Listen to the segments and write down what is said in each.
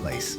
place.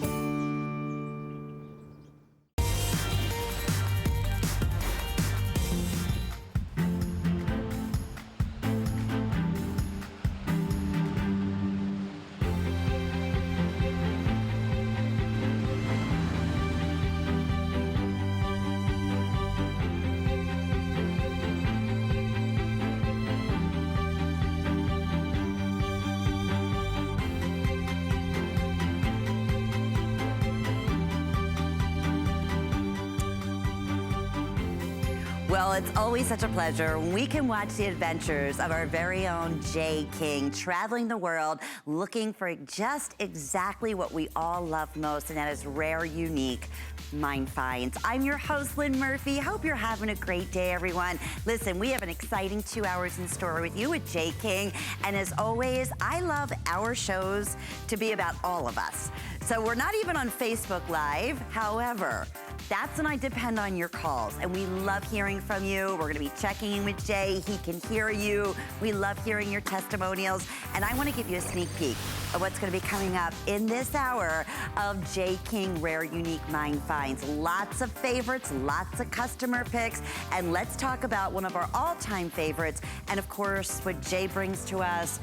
Well, it's always such a pleasure when we can watch the adventures of our very own Jade King, traveling the world, looking for just exactly what we all love most, and that is rare, unique mine finds. I'm your host, Lynn Murphy. Hope you're having a great day, everyone. Listen, we have an exciting 2 hours in store with you with Jade King, and as always, I love our shows to be about all of us. So we're not even on Facebook Live. However, that's when I depend on your calls, and we love hearing from you. We're gonna be checking in with Jay. He can hear you. We love hearing your testimonials, and I wanna give you a sneak peek of what's gonna be coming up in this hour of Jay King Rare Unique Mine Finds. Lots of favorites, lots of customer picks, and let's talk about one of our all-time favorites, and of course, what Jay brings to us,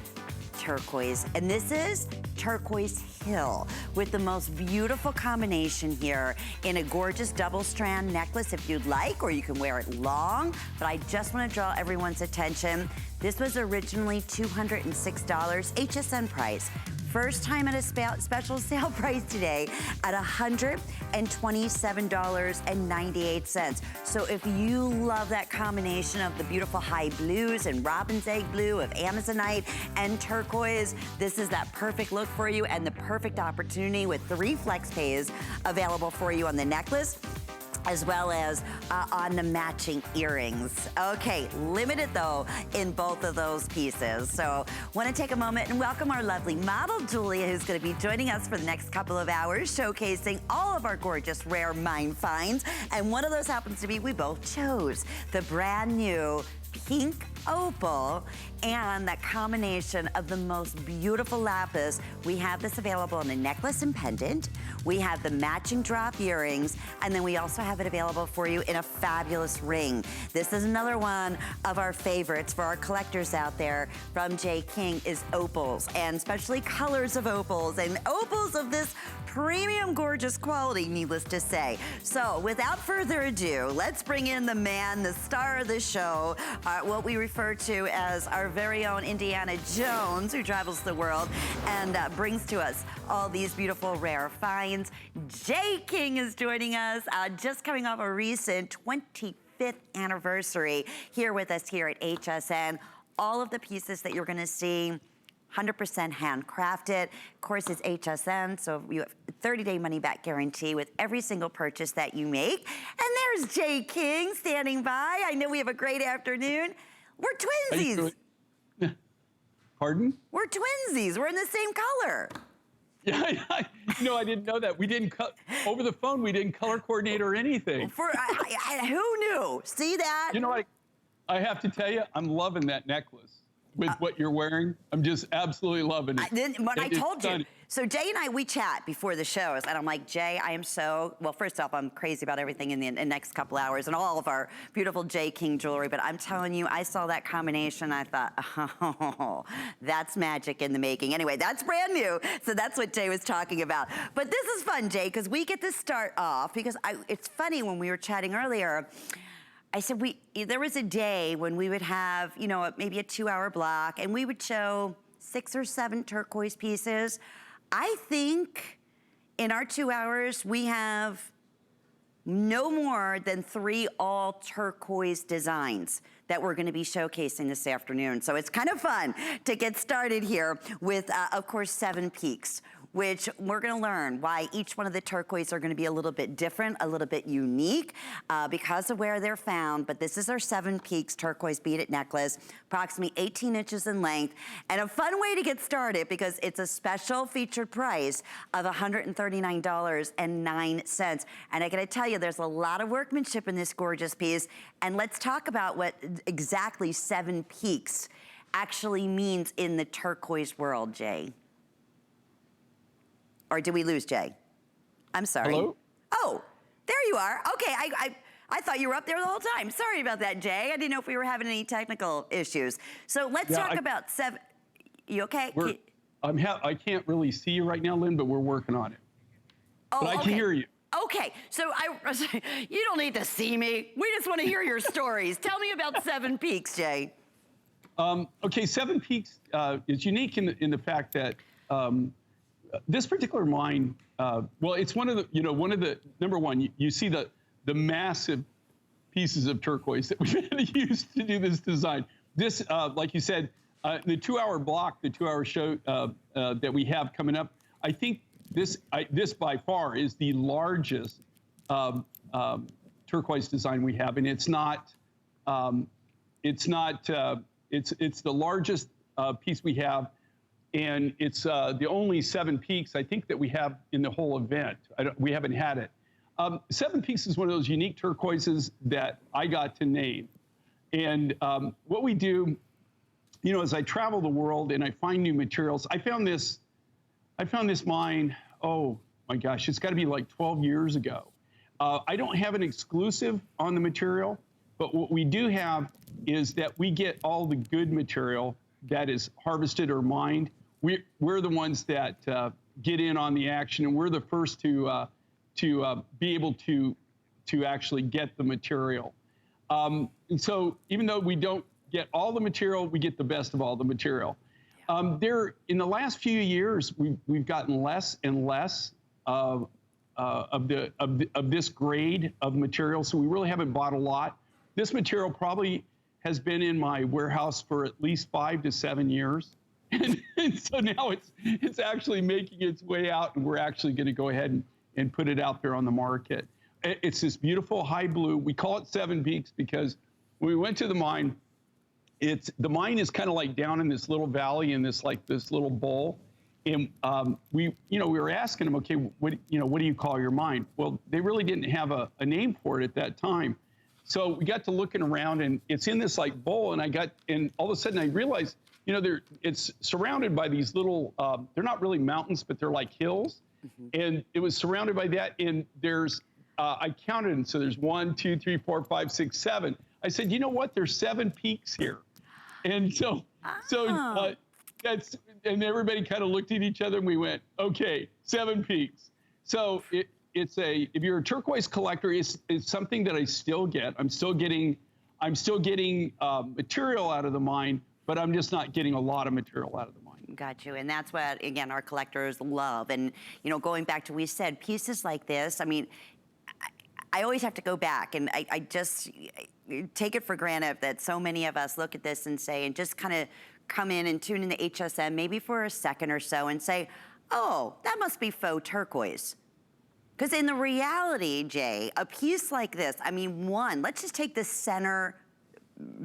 turquoise. And this is Turquoise Hill with the most beautiful combination here in a gorgeous double strand necklace if you'd like, or you can wear it long, but I just want to draw everyone's attention. This was originally $206 HSN price. First time at a special sale price today at $127.98. So if you love that combination of the beautiful high blues and robin's egg blue, of Amazonite and turquoise, this is that perfect look for you and the perfect opportunity with 3 flex pays available for you on the necklace, as well as on the matching earrings. Okay, limited though in both of those pieces. So want to take a moment and welcome our lovely model, Julia, who's going to be joining us for the next couple of hours, showcasing all of our gorgeous rare mine finds. And one of those happens to be, we both chose the brand new pink opal and that combination of the most beautiful lapis. We have this available in a necklace and pendant. We have the matching drop earrings, and then we also have it available for you in a fabulous ring. This is another one of our favorites for our collectors out there from Jay King is opals, and especially colors of opals, and opals of this premium gorgeous quality, needless to say. So without further ado, let's bring in the man, the star of the show, what we refer to as our very own Indiana Jones, who travels the world and brings to us all these beautiful rare finds. Jay King is joining us, just coming off a recent 25th anniversary here with us here at HSN. All of the pieces that you're gonna see 100% handcrafted. Of course, it's HSN, so you have a 30-day money-back guarantee with every single purchase that you make. And there's Jay King standing by. I know we have a great afternoon. We're twinsies. Pardon? We're twinsies. We're in the same color. Yeah, I didn't know that. We didn't over the phone. We didn't color coordinate or anything. Who knew? See that? You know what? I have to tell you, I'm loving that necklace with what you're wearing. I'm just absolutely loving it. I told you. So Jay and I, we chat before the shows, and I'm like, Jay, I am so, well, first off, I'm crazy about everything in the next couple hours and all of our beautiful Jay King jewelry, but I'm telling you, I saw that combination, I thought, oh, that's magic in the making. Anyway, that's brand new, so that's what Jay was talking about. But this is fun, Jay, because we get to start off, because it's funny, when we were chatting earlier, I said there was a day when we would have, you know, maybe a 2-hour block, and we would show 6 or 7 turquoise pieces. I think in our 2 hours, we have no more than 3 all turquoise designs that we're gonna be showcasing this afternoon. So it's kind of fun to get started here with, of course, 7 peaks, which we're gonna learn why each one of the turquoise are gonna be a little bit different, a little bit unique because of where they're found. But this is our 7 peaks turquoise beaded necklace, approximately 18 inches in length, and a fun way to get started because it's a special featured price of $139.09. And I gotta tell you, there's a lot of workmanship in this gorgeous piece. And let's talk about what exactly 7 peaks actually means in the turquoise world, Jay. Or did we lose Jay? I'm sorry. Hello? Oh, there you are. Okay, I thought you were up there the whole time. Sorry about that, Jay. I didn't know if we were having any technical issues. So let's talk about you okay? I can't really see you right now, Lynn, but we're working on it. Oh, but I can hear you. Okay, so you don't need to see me. We just want to hear your stories. Tell me about Seven Peaks, Jay. Okay, Seven Peaks is unique in the fact that this particular mine, well, it's one of the, number one, you see the massive pieces of turquoise that we've had to use to do this design. This, like you said, the 2-hour block, the 2-hour show that we have coming up, I think this by far is the largest turquoise design we have, and it's the largest piece we have, and it's the only Seven Peaks I think that we have in the whole event. We haven't had it. Seven Peaks is one of those unique turquoises that I got to name, and what we do, you know, as I travel the world and I find new materials, I found this mine, oh my gosh, it's got to be like 12 years ago. I don't have an exclusive on the material, but what we do have is that we get all the good material that is harvested or mined. We're the ones that get in on the action, and we're the first to be able to actually get the material. And so even though we don't get all the material, we get the best of all the material. In the last few years, we've gotten less and less of this grade of material, so we really haven't bought a lot. This material probably has been in my warehouse for at least 5 to 7 years, and so now it's actually making its way out, and we're actually going to go ahead and put it out there on the market. It's this beautiful high blue. We call it Seven Peaks because when we went to the mine, the mine is kind of like down in this little valley in this little bowl, and we were asking them, okay, what do you call your mine? Well, they really didn't have a name for it at that time, so we got to looking around, and it's in this like bowl, and all of a sudden I realized, it's surrounded by these little, they're not really mountains, but they're like hills, and it was surrounded by that, and there's I counted, and so there's 1, 2, 3, 4, 5, 6, 7. I said, you know what? There's 7 peaks here. And so and everybody kind of looked at each other, and we went, okay, 7 peaks. So if you're a turquoise collector, it's something that I still get. I'm still getting material out of the mine, but I'm just not getting a lot of material out of the mine. Got you, and that's what, again, our collectors love. And, going back to, we said, pieces like this, I mean, I always have to go back, and I just take it for granted that so many of us look at this and say, and just kind of come in and tune in to HSN maybe for a second or so and say, oh, that must be faux turquoise. Because in the reality, Jay, a piece like this, I mean, let's just take the center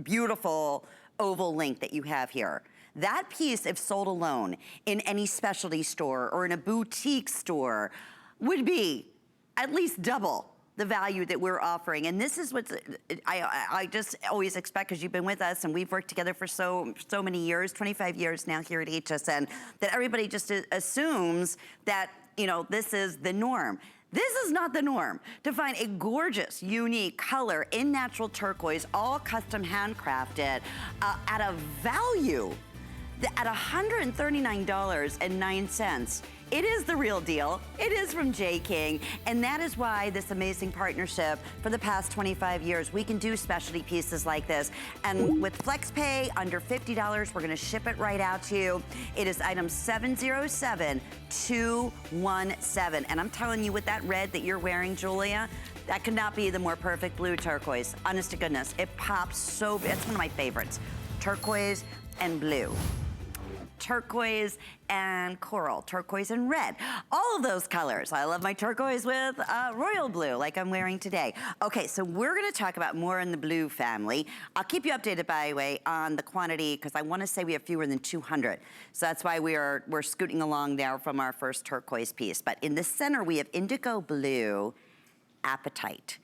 beautiful oval link that you have here. That piece, if sold alone in any specialty store or in a boutique store, would be at least double the value that we're offering. And this is what I just always expect, because you've been with us and we've worked together for so many years, 25 years now here at HSN, that everybody just assumes that, this is the norm. This is not the norm. To find a gorgeous, unique color in natural turquoise, all custom handcrafted, at a value at $139.09. It is the real deal. It is from J. King, and that is why this amazing partnership for the past 25 years, we can do specialty pieces like this. And with FlexPay, under $50, we're gonna ship it right out to you. It is item 707217. And I'm telling you, with that red that you're wearing, Julia, that could not be the more perfect blue turquoise. Honest to goodness, it pops so, it's one of my favorites. Turquoise and blue. Turquoise and coral, turquoise and red. All of those colors. I love my turquoise with royal blue, like I'm wearing today. Okay, so we're gonna talk about more in the blue family. I'll keep you updated, by the way, on the quantity, because I wanna say we have fewer than 200. So that's why we're scooting along there from our first turquoise piece. But in the center, we have indigo blue, apatite.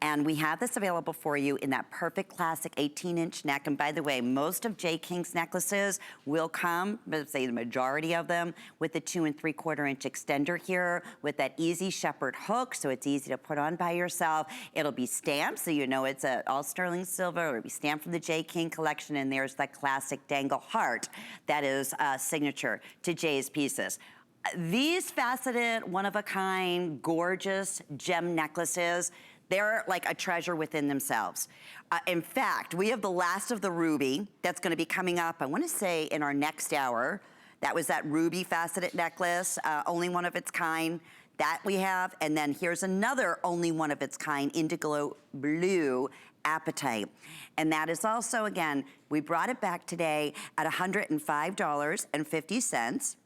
And we have this available for you in that perfect classic 18-inch neck. And by the way, most of J. King's necklaces will come, let's say the majority of them, with the 2 3/4 inch extender here with that easy shepherd hook, so it's easy to put on by yourself. It'll be stamped, so you know it's all sterling silver. It'll be stamped from the J. King collection, and there's that classic dangle heart that is signature to Jay's pieces. These faceted, one-of-a-kind, gorgeous gem necklaces, they're like a treasure within themselves. In fact, we have the last of the ruby that's gonna be coming up, I wanna say in our next hour. That was that ruby faceted necklace, only one of its kind. That we have, and then here's another only one of its kind, indigo blue apatite. And that is also, again, we brought it back today at $105.50.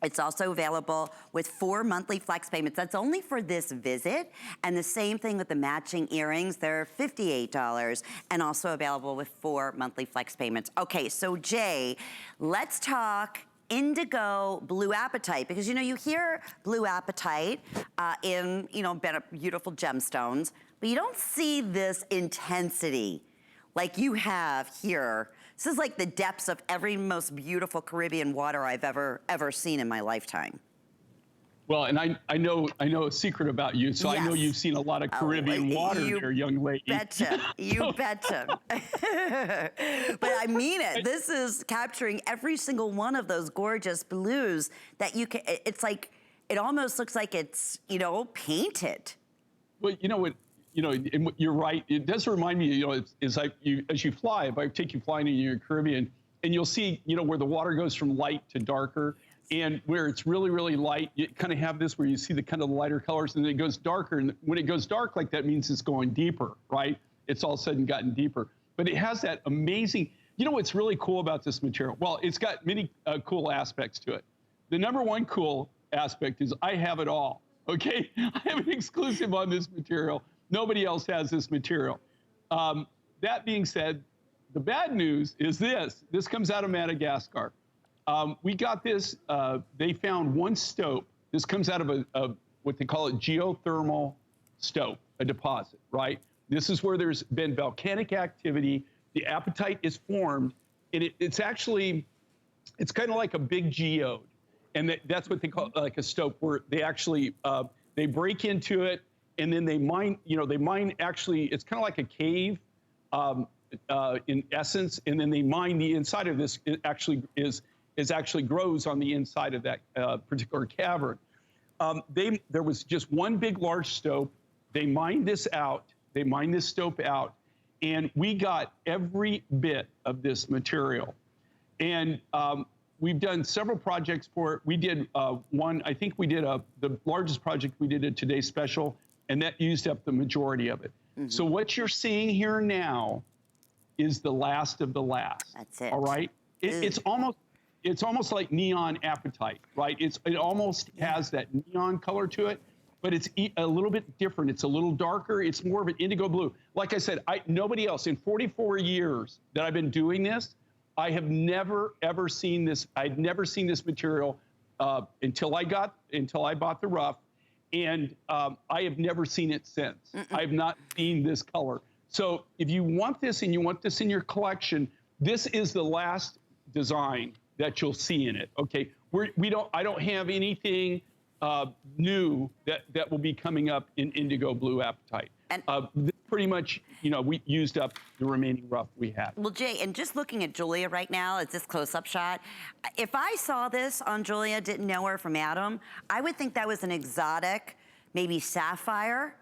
It's also available with 4 monthly flex payments. That's only for this visit. And the same thing with the matching earrings. They're $58 and also available with 4 monthly flex payments. Okay, so Jay, let's talk indigo blue apatite, because you know, you hear blue apatite in, you know, beautiful gemstones, but you don't see this intensity like you have here. This is like the depths of every most beautiful Caribbean water I've ever seen in my lifetime. Well, and I know a secret about you, so yes. I know you've seen a lot of Caribbean water there, young lady. You betcha. But I mean it. This is capturing every single one of those gorgeous blues that you can, it's like, it almost looks like it's, you know, painted. Well, you know what, you know, and you're right. It does remind me, you know, as you fly, if I take you flying in your Caribbean, and you'll see, you know, where the water goes from light to darker, and where it's really, really light, you kind of have this where you see the kind of lighter colors, and then it goes darker. And when it goes dark like that, means it's going deeper, right? It's all of a sudden gotten deeper. But it has that amazing, you know what's really cool about this material? Well, it's got many cool aspects to it. The number one cool aspect is I have it all, okay? I have an exclusive on this material. Nobody else has this material. That being said, the bad news is this comes out of Madagascar. We got this, they found one stope. This comes out of a what they call a geothermal stope, a deposit, right? This is where there's been volcanic activity. The apatite is formed, and it's actually, it's kind of like a big geode. And that's what they call like a stope, where they actually, they break into it, and then they mine, you know, they mine actually, it's kind of like a cave in essence, and then they mine the inside of this. It actually actually grows on the inside of that particular cavern. There was just one big large stope. They mined this out. They mined this stope out, and we got every bit of this material. And we've done several projects for it. We did one, I think we did the largest project we did a Today Special, and that used up the majority of it. Mm-hmm. So what you're seeing here now is the last of the last. That's it. All right? It's almost like neon apatite, right? It almost has that neon color to it, but it's a little bit different. It's a little darker. It's more of an indigo blue. Like I said, nobody else, in 44 years that I've been doing this, I have never, ever seen this. I'd never seen this material until I bought the rough, and I have never seen it since. I have not seen this color. So if you want this and you want this in your collection, this is the last design that you'll see in it. Okay, I don't have anything new that will be coming up in indigo blue apatite. And pretty much, you know, we used up the remaining rough we had. Well, Jay, and just looking at Julia right now, it's this close-up shot. If I saw this on Julia, didn't know her from Adam, I would think that was an exotic, maybe sapphire,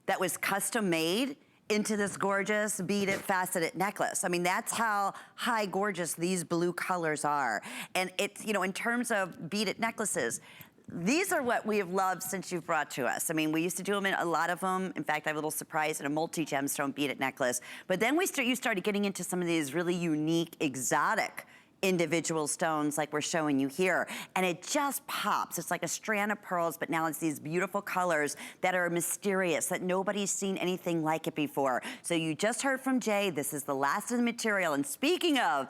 that was custom made into this gorgeous beaded faceted necklace. I mean, that's how high gorgeous these blue colors are. And it's, you know, in terms of beaded necklaces, these are what we have loved since you've brought to us. I mean, we used to do them in a lot of them. In fact, I have a little surprise in a multi-gemstone beaded necklace. But then you started getting into some of these really unique, exotic individual stones like we're showing you here. And it just pops. It's like a strand of pearls, but now it's these beautiful colors that are mysterious, that nobody's seen anything like it before. So you just heard from Jay, this is the last of the material. And speaking of,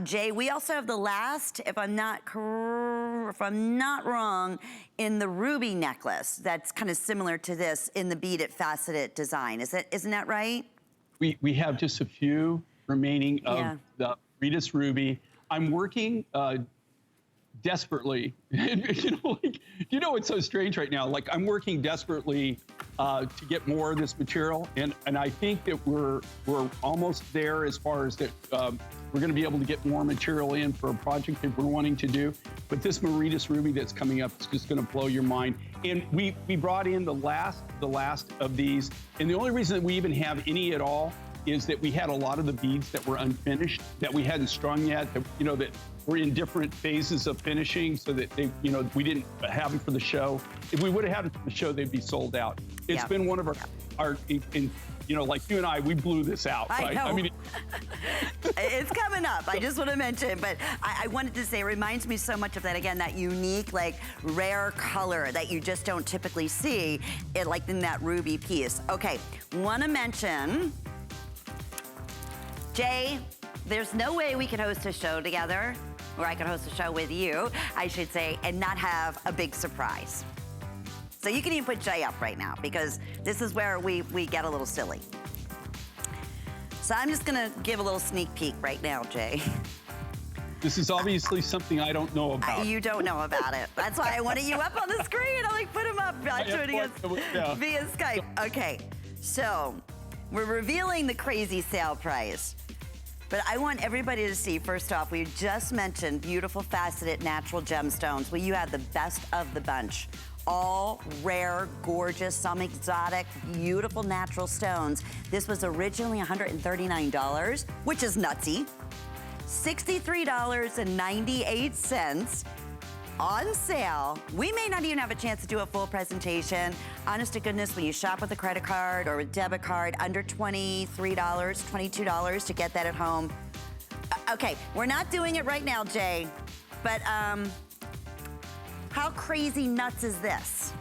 Jay, we also have the last, if I'm not wrong, in the ruby necklace that's kind of similar to this in the beaded faceted design. Isn't that right? We have just a few remaining of the Ritas Ruby. I'm working desperately. You know what's so strange right now? Like, I'm working desperately to get more of this material, and I think that we're almost there as far as that we're going to be able to get more material in for a project that we're wanting to do. But this Ritas Ruby that's coming up is just going to blow your mind. And we brought in the last of these, and the only reason that we even have any at all is that we had a lot of the beads that were unfinished, that we hadn't strung yet, that, that were in different phases of finishing, so that they, we didn't have them for the show. If we would have had them for the show, they'd be sold out. It's been one of our like you and I, we blew this out, right? I know. I mean, it's coming up. I just want to mention, but I wanted to say, it reminds me so much of that, again, that unique, like, rare color that you just don't typically see, like in that ruby piece. Okay, want to mention, Jay, there's no way we can host a show together, or I can host a show with you, I should say, and not have a big surprise. So you can even put Jay up right now, because this is where we get a little silly. So I'm just gonna give a little sneak peek right now, Jay. this is obviously something I don't know about. You don't know about it. That's why I wanted you up on the screen. I'm like, put him up, joining us via Skype. Okay, so we're revealing the crazy sale price. But I want everybody to see, first off, we just mentioned beautiful faceted natural gemstones. Well, you have the best of the bunch. All rare, gorgeous, some exotic, beautiful natural stones. This was originally $139, which is nutsy. $63.98 on sale. We may not even have a chance to do a full presentation. Honest to goodness, when you shop with a credit card or a debit card, under $23, $22 to get that at home. Okay, we're not doing it right now, Jay, but how crazy nuts is this?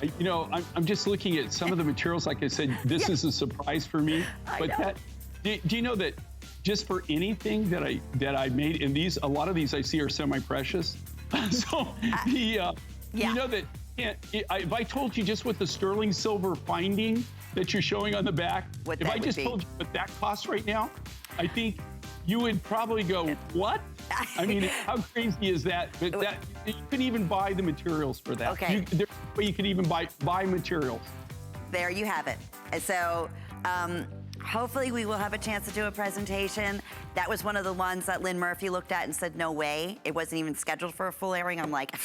I'm just looking at some of the materials. Like I said, this is a surprise for me. But do you know that just for anything that I made, and a lot of these I see are semi-precious. So you know that if I told you just what the sterling silver finding that you're showing on the back, if I just told you what that costs right now, I think you would probably go, what? I mean, how crazy is that? But you can even buy the materials for that. Okay. You can even buy materials. There you have it. So hopefully we will have a chance to do a presentation. That was one of the ones that Lynn Murphy looked at and said, no way. It wasn't even scheduled for a full airing. I'm like,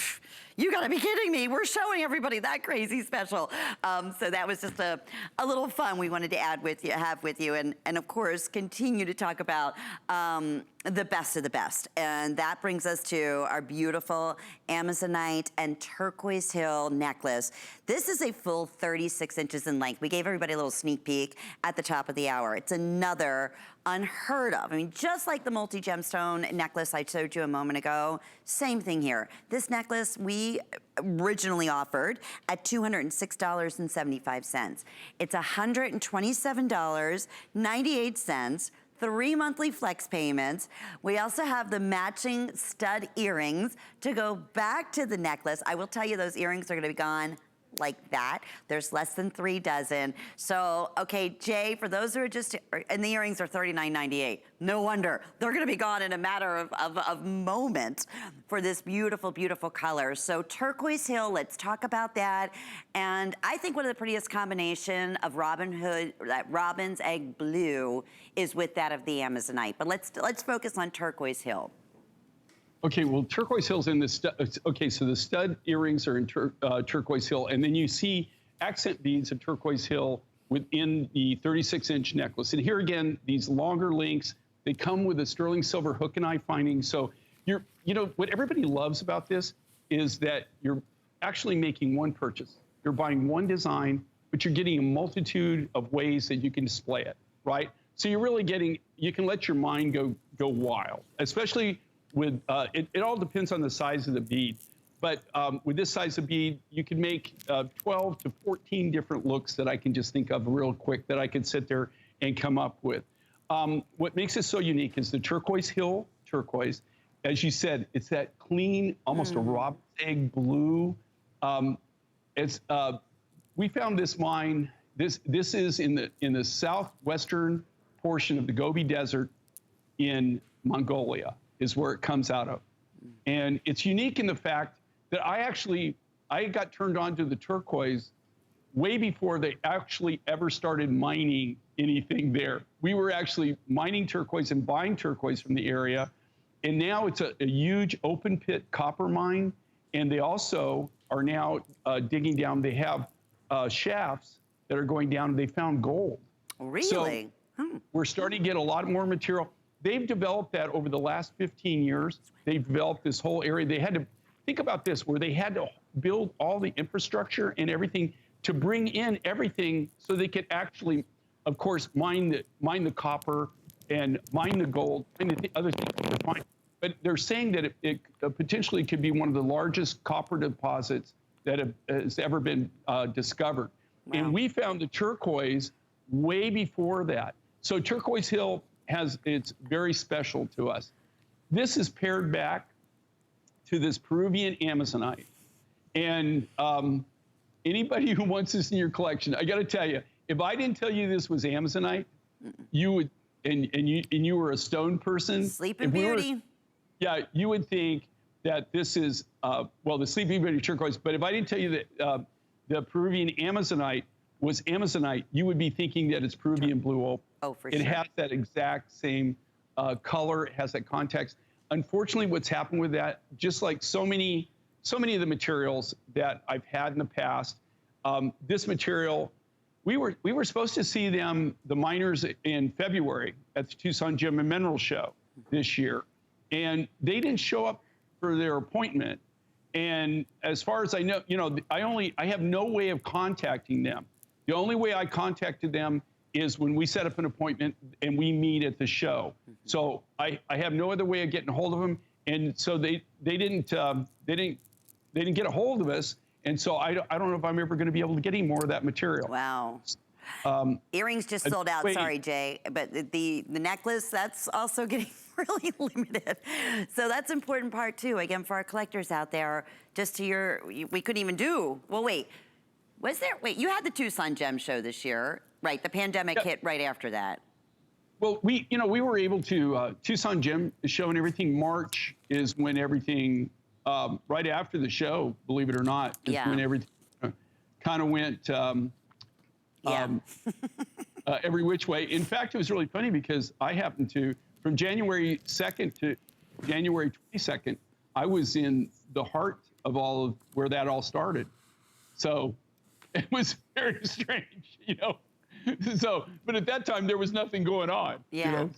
you gotta be kidding me. We're showing everybody that crazy special. So that was just a little fun we wanted to have with you. And of course, continue to talk about the best of the best. And that brings us to our beautiful Amazonite and turquoise hill necklace. This is a full 36 inches in length. We gave everybody a little sneak peek at the top of the hour. It's another unheard of. I mean, just like the multi-gemstone necklace I showed you a moment ago, same thing here. This necklace we originally offered at $206.75. It's $127.98, 3 monthly flex payments. We also have the matching stud earrings to go back to the necklace. I will tell you, those earrings are gonna be gone like that. There's less than 3 dozen. So, okay, Jay, for those who are just, and the earrings are $39.98. No wonder. They're gonna be gone in a matter of moments for this beautiful, beautiful color. So turquoise hill, let's talk about that. And I think one of the prettiest combination of robin's egg blue is with that of the Amazonite. But let's focus on turquoise hill. Okay, well, turquoise hill's in the stud. Okay, so the stud earrings are in turquoise hill, and then you see accent beads of turquoise hill within the 36-inch necklace. And here again, these longer links, they come with a sterling silver hook and eye finding. So what everybody loves about this is that you're actually making one purchase. You're buying one design, but you're getting a multitude of ways that you can display it, right? So you're really getting, you can let your mind go wild, especially with, it all depends on the size of the bead. But with this size of bead, you can make 12 to 14 different looks that I can just think of real quick that I can sit there and come up with. What makes it so unique is the turquoise hill turquoise. As you said, it's that clean, almost a robin's egg blue. We found this mine. This is in the southwestern portion of the Gobi Desert in Mongolia is where it comes out of. And it's unique in the fact that I got turned on to the turquoise way before they actually ever started mining anything there. We were actually mining turquoise and buying turquoise from the area. And now it's a huge open pit copper mine. And they also are now digging down. They have shafts that are going down. They found gold. Really? So we're starting to get a lot more material. They've developed that over the last 15 years. They've developed this whole area. They had to think about this, where they had to build all the infrastructure and everything to bring in everything so they could actually, of course, mine the copper and mine the gold and the other things they're finding. But they're saying that it potentially could be one of the largest copper deposits that has ever been discovered. Wow. And we found the turquoise way before that. So Turquoise Hill it's very special to us. This is paired back to this Peruvian Amazonite. And anybody who wants this in your collection, I got to tell you, if I didn't tell you this was Amazonite, you would, and you were a stone person. Sleeping Beauty. Yeah, you would think that this is, well, the Sleeping Beauty turquoise, but if I didn't tell you that the Peruvian Amazonite was Amazonite, you would be thinking that it's Peruvian blue opal. Oh, for sure. It has that exact same color, it has that context. Unfortunately, what's happened with that, just like so many of the materials that I've had in the past, this material, we were supposed to see the miners in February at the Tucson Gem and Mineral Show this year, and they didn't show up for their appointment. And as far as I know, I have no way of contacting them. The only way I contacted them is when we set up an appointment and we meet at the show. So I have no other way of getting a hold of them, and so they didn't get a hold of us, and so I don't know if I'm ever going to be able to get any more of that material. Wow. Earrings just sold out. Sorry, Jay, but the necklace, that's also getting really limited. So that's an important part too. Again, for our collectors out there, just to we couldn't even do. Well, wait. Wait, you had the Tucson Gem Show this year, right? The pandemic hit right after that. Well, we were able to, Tucson Gem Show and everything, March is when everything, right after the show, believe it or not, is when everything kind of went every which way. In fact, it was really funny because I happened to, from January 2nd to January 22nd, I was in the heart of all of where that all started. So it was very strange, So, but at that time, there was nothing going on.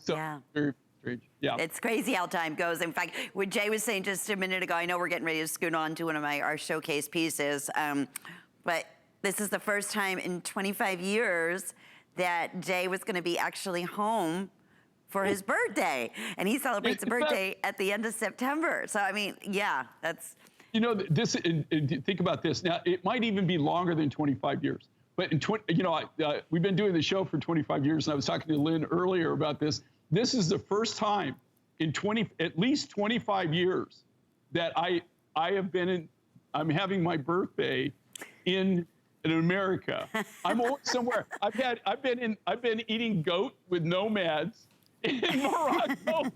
So very strange. Yeah. It's crazy how time goes. In fact, what Jay was saying just a minute ago, I know we're getting ready to scoot on to one of our showcase pieces, but this is the first time in 25 years that Jay was going to be actually home for his birthday, and he celebrates a birthday at the end of September. So, I mean, that's... think about this. Now, it might even be longer than 25 years. But we've been doing the show for 25 years, and I was talking to Lynn earlier about this. This is the first time in at least 25 years that I'm having my birthday in America. I'm always somewhere. I've been eating goat with nomads in Morocco.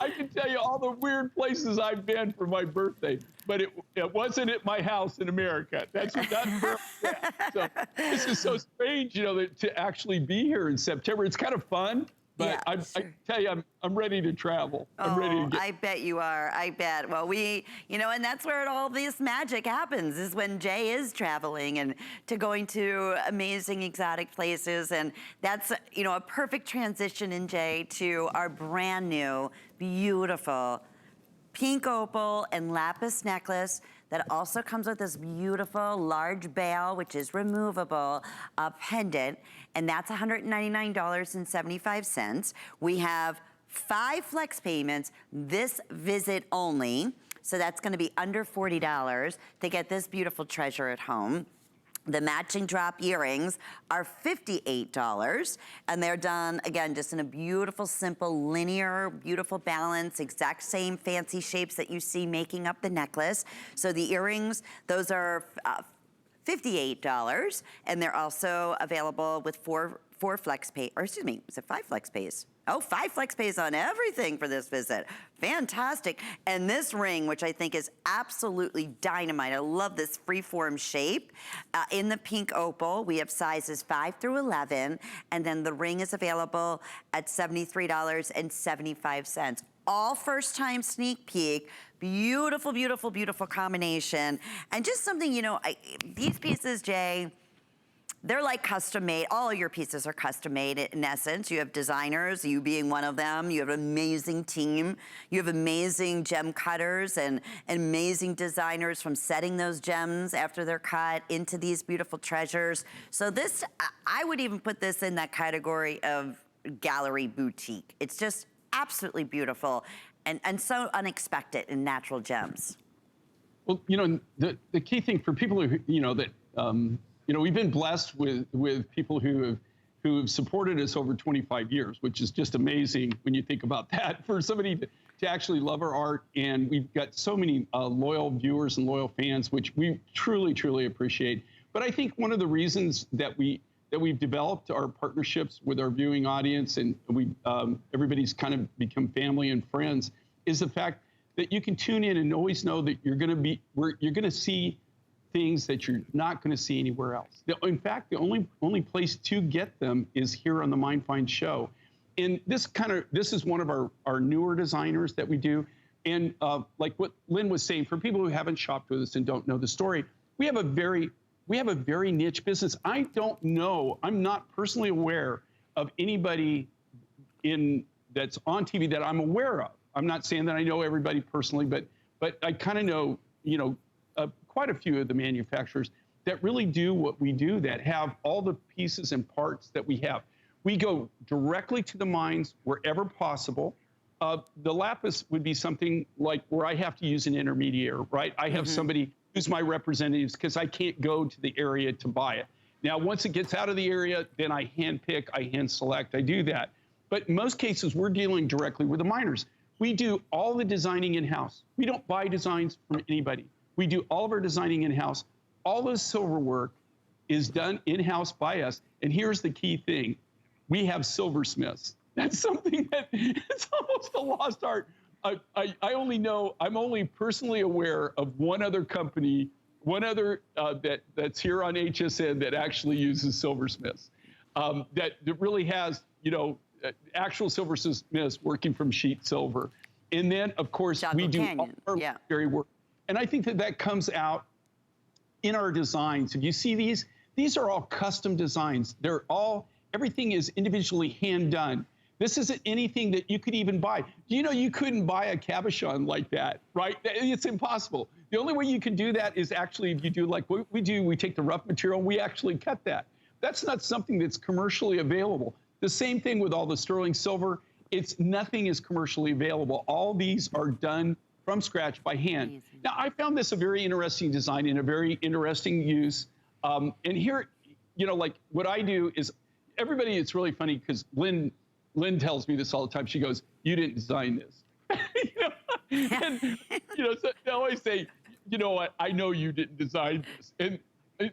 I can tell you all the weird places I've been for my birthday, but it wasn't at my house in America. That's where so this is so strange, to actually be here in September. It's kind of fun, but I tell you, I'm ready to travel. I'm ready to get. I bet you are. I bet. Well, and that's where all this magic happens, is when Jay is traveling and going to amazing exotic places. And that's, a perfect transition in Jay to our brand new, beautiful pink opal and lapis necklace. that also comes with this beautiful large bail, which is removable, pendant, and that's $199.75. We have 5 flex payments this visit only, so that's gonna be under $40 to get this beautiful treasure at home. The matching drop earrings are $58, and they're done, again, just in a beautiful, simple, linear, beautiful balance, exact same fancy shapes that you see making up the necklace. So the earrings, those are $58, and they're also available with 4 flex pay, or excuse me, is it 5 flex pays? Oh, 5 flex pays on everything for this visit. Fantastic. And this ring, which I think is absolutely dynamite. I love this freeform shape. In the pink opal, we have sizes 5 through 11, and then the ring is available at $73.75. All first time sneak peek. Beautiful, beautiful, beautiful combination. And just something, you know, these pieces, Jay, they're like custom made. All your pieces are custom made in essence. You have designers, you being one of them. You have an amazing team. You have amazing gem cutters and amazing designers from setting those gems after they're cut into these beautiful treasures. So this, I would even put this in that category of gallery boutique. It's just absolutely beautiful and so unexpected in natural gems. Well, you know, the key thing for people who, you know, that, you know, we've been blessed with people who have supported us over 25 years, which is just amazing when you think about that, for somebody to actually love our art. And we've got so many loyal viewers and loyal fans, which we truly, truly appreciate. But I think one of the reasons that we've developed our partnerships with our viewing audience, and everybody's kind of become family and friends, is the fact that you can tune in and always know that you're going to see things that you're not going to see anywhere else. In fact, the only place to get them is here on the Mind Find show. And this is one of our newer designers that we do. And like what Lynn was saying, for people who haven't shopped with us and don't know the story, we have a very niche business. I don't know, I'm not personally aware of anybody that's on TV that I'm aware of. I'm not saying that I know everybody personally, but I kind of know, you know, quite a few of the manufacturers that really do what we do, that have all the pieces and parts that we have. We go directly to the mines wherever possible. The lapis would be something like where I have to use an intermediary, right? I have somebody who's my representatives because I can't go to the area to buy it. Now, once it gets out of the area, then I hand pick, I hand select, I do that. But in most cases, we're dealing directly with the miners. We do all the designing in-house. We don't buy designs from anybody. We do all of our designing in-house. All the silver work is done in-house by us. And here's the key thing. We have silversmiths. That's something that it's almost a lost art. I'm only personally aware of one other company, that's here on HSN that actually uses silversmiths, that really has, you know, actual silversmiths working from sheet silver. And then, of course, we do all our legendary work. And I think that comes out in our designs. If you see these are all custom designs. Everything is individually hand done. This isn't anything that you could even buy. You know, you couldn't buy a cabochon like that, right? It's impossible. The only way you can do that is actually if you do like what we do, we take the rough material, we actually cut that. That's not something that's commercially available. The same thing with all the sterling silver. Nothing is commercially available. All these are done from scratch by hand. Amazing. Now, I found this a very interesting design and a very interesting use. And here, you know, like what I do is everybody, it's really funny because Lynn tells me this all the time. She goes, "You didn't design this." You know? And, you know, so they always say, "You know what? I know you didn't design this." And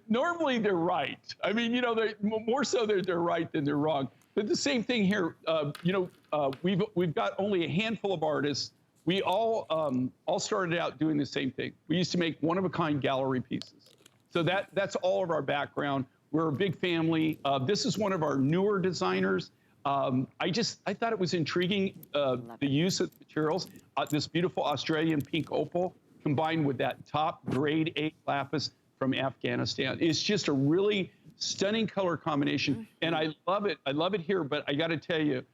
normally they're right. I mean, you know, more so they're right than they're wrong. But the same thing here, you know, we've got only a handful of artists. We all started out doing the same thing. We used to make one-of-a-kind gallery pieces. So that's all of our background. We're a big family. This is one of our newer designers. I thought it was intriguing, the use of materials. This beautiful Australian pink opal combined with that top grade A lapis from Afghanistan. It's just a really stunning color combination, and I love it. I love it here, but I got to tell you,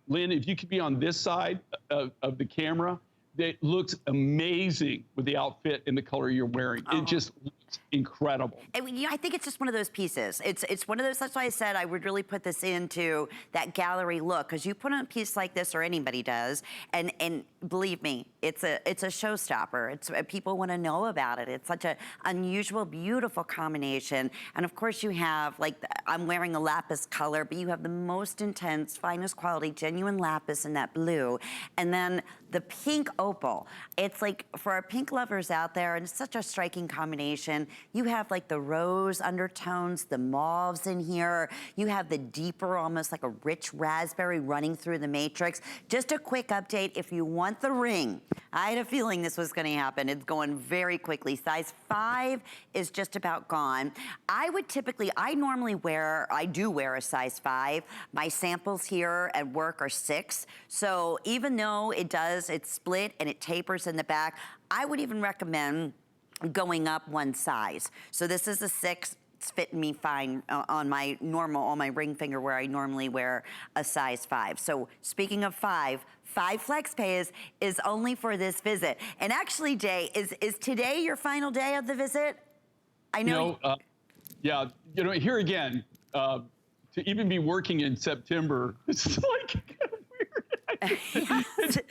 Lynn, if you could be on this side of the camera, It looks amazing with the outfit and the color you're wearing. It just looks incredible. And, you know, I think it's just one of those pieces. It's one of those, that's why I said I would really put this into that gallery look, because you put on a piece like this, or anybody does, and believe me, it's a showstopper. It's people want to know about it. It's such an unusual, beautiful combination. And of course you have, like, I'm wearing a lapis color, but you have the most intense, finest quality, genuine lapis in that blue. And then the pink opal. It's like, for our pink lovers out there, and it's such a striking combination. You have like the rose undertones, the mauves in here. You have the deeper, almost like a rich raspberry running through the matrix. Just a quick update, if you want the ring, I had a feeling this was gonna happen. It's going very quickly. Size 5 is just about gone. I do wear a size 5. My samples here at work are 6. So even though it's split and it tapers in the back, I would even recommend going up one size. So this is a 6. It's fitting me fine on my ring finger, where I normally wear a size 5. So speaking of 5 flex pays is only for this visit. And actually, Jay, is today your final day of the visit? I know. Yeah, you know, here again, to even be working in September, it's like weird.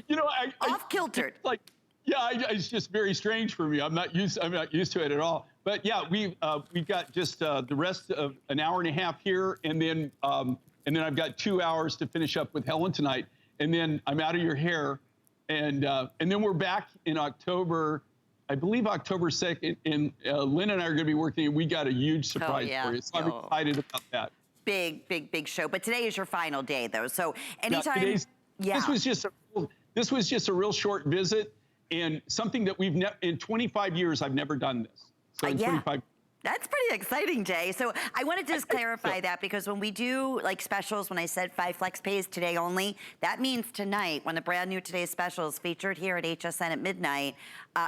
You know, off-kiltered. Like, yeah, it's just very strange for me. I'm not used to it at all. But yeah, we've got just the rest of an hour and a half here, and then I've got 2 hours to finish up with Helen tonight, and then I'm out of your hair, and then we're back in October. I believe October 2nd, and Lynn and I are going to be working, and we got a huge surprise for you. So I'm excited about that. Big show. But today is your final day, though. So anytime, this was just a real short visit, and something that we've in 25 years I've never done this. So in 25. That's pretty exciting, Jay. So I wanted to just clarify that, because when we do like specials, when I said 5 flex pays today only, that means tonight, when the brand new Today's Special is featured here at HSN at midnight,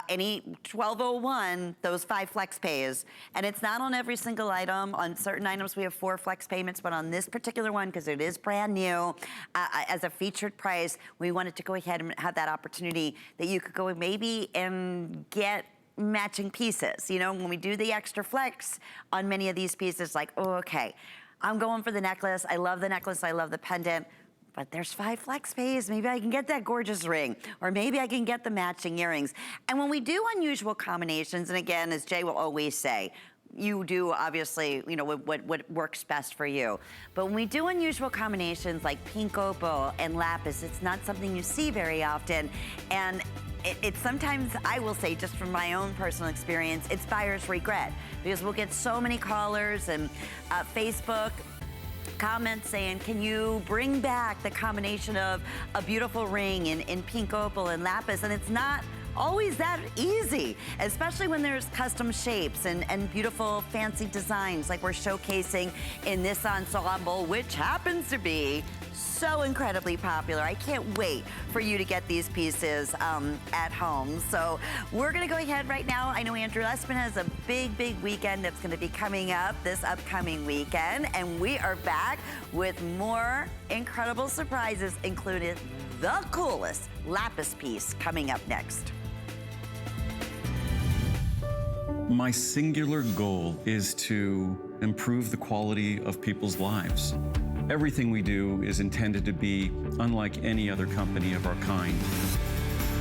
any 12:01, those 5 flex pays. And it's not on every single item. On certain items we have 4 flex payments, but on this particular one, because it is brand new, as a featured price, we wanted to go ahead and have that opportunity that you could go maybe and get matching pieces. You know, when we do the extra flex on many of these pieces, like, oh, okay, I'm going for the necklace. I love the necklace. I love the pendant. But there's 5 flex pays. Maybe I can get that gorgeous ring, or maybe I can get the matching earrings. And when we do unusual combinations, and again, as Jay will always say, you do obviously, you know, what works best for you. But when we do unusual combinations like pink opal and lapis, it's not something you see very often. And it's sometimes, I will say, just from my own personal experience, it's buyer's regret, because we'll get so many callers and Facebook comments saying, can you bring back the combination of a beautiful ring in pink opal and lapis? And it's not always that easy, especially when there's custom shapes and beautiful fancy designs like we're showcasing in this ensemble, which happens to be so incredibly popular. I can't wait for you to get these pieces at home. So we're gonna go ahead right now. I know Andrew Lessman has a big weekend that's gonna be coming up this upcoming weekend, and we are back with more incredible surprises, including the coolest lapis piece coming up next. My singular goal is to improve the quality of people's lives. Everything we do is intended to be unlike any other company of our kind.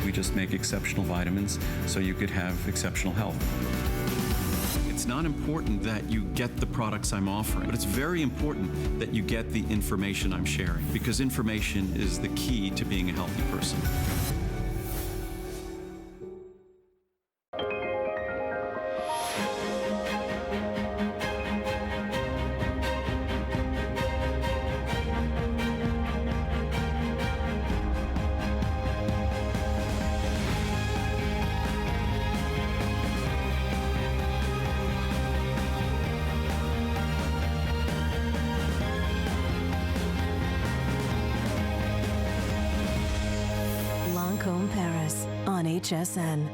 We just make exceptional vitamins so you could have exceptional health. It's not important that you get the products I'm offering, but it's very important that you get the information I'm sharing, because information is the key to being a healthy person. Paris on HSN.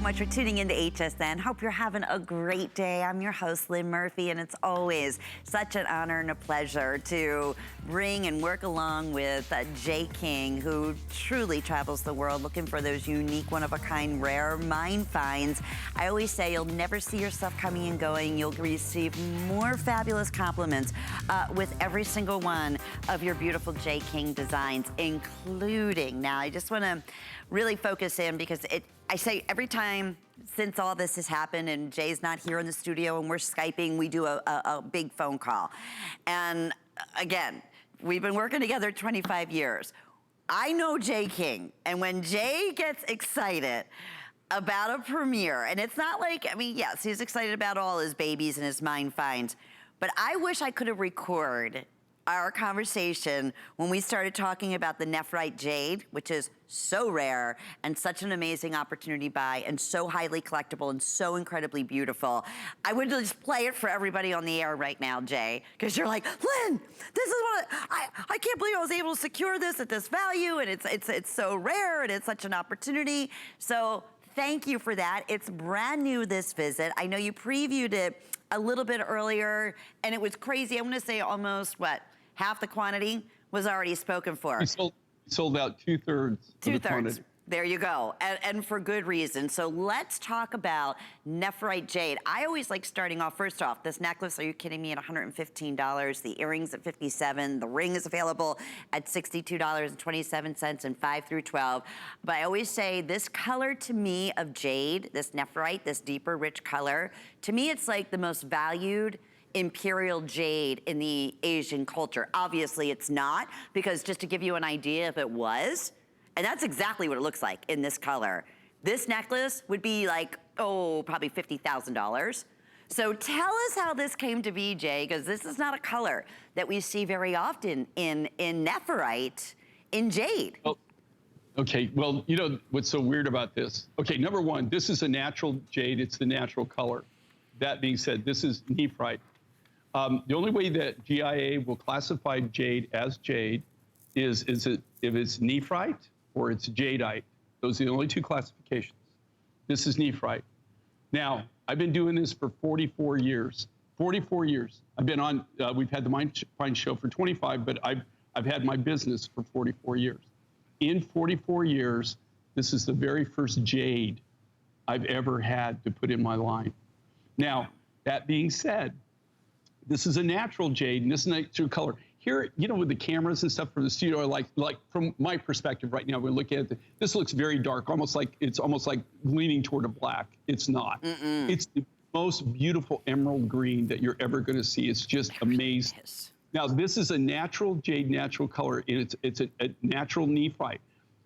much for tuning into HSN. Hope you're having a great day. I'm your host, Lynn Murphy, and it's always such an honor and a pleasure to bring and work along with Jay King, who truly travels the world looking for those unique, one-of-a-kind, rare mine finds. I always say you'll never see your stuff coming and going. You'll receive more fabulous compliments with every single one of your beautiful Jay King designs, including, now I just want to really focus in because I say every time since all this has happened and Jay's not here in the studio and we're Skyping, we do a big phone call. And again, we've been working together 25 years. I know Jay King, and when Jay gets excited about a premiere, and it's not like, I mean, yes, he's excited about all his babies and his mine finds, but I wish I could have recorded our conversation when we started talking about the Nephrite Jade, which is so rare and such an amazing opportunity to buy and so highly collectible and so incredibly beautiful. I would just play it for everybody on the air right now, Jay, because you're like, Lynn, this is what I can't believe I was able to secure this at this value, and it's so rare and it's such an opportunity. So thank you for that. It's brand new this visit. I know you previewed it a little bit earlier, and it was crazy. I'm gonna say almost, what, half the quantity was already spoken for. We sold out two-thirds of the quantity. There you go, and for good reason. So let's talk about Nephrite Jade. I always like starting off, first off, this necklace, are you kidding me, at $115, the earrings at $57, the ring is available at $62.27 and 5 through 12. But I always say this color to me of jade, this Nephrite, this deeper, rich color, to me it's like the most valued imperial jade in the Asian culture. Obviously it's not, because just to give you an idea, if it was, and that's exactly what it looks like in this color, this necklace would be like, oh, probably $50,000. So tell us how this came to be, Jay, because this is not a color that we see very often in Nephrite, in jade. Oh, okay, well, you know what's so weird about this? Okay, number one, this is a natural jade. It's the natural color. That being said, this is Nephrite. The only way that GIA will classify jade as jade is if it's Nephrite or it's jadeite. Those are the only two classifications. This is Nephrite. Now, I've been doing this for 44 years. 44 years. I've been on, we've had the Mine Find Show for 25, but I've had my business for 44 years. In 44 years, this is the very first jade I've ever had to put in my line. Now, that being said, this is a natural jade, and this is a natural color. Here, you know, with the cameras and stuff from the studio, like from my perspective right now, we're looking at this looks very dark, it's almost like leaning toward a black. It's not. It's the most beautiful emerald green that you're ever going to see. It's just amazing. Now, this is a natural jade, natural color, and it's a natural Nephrite.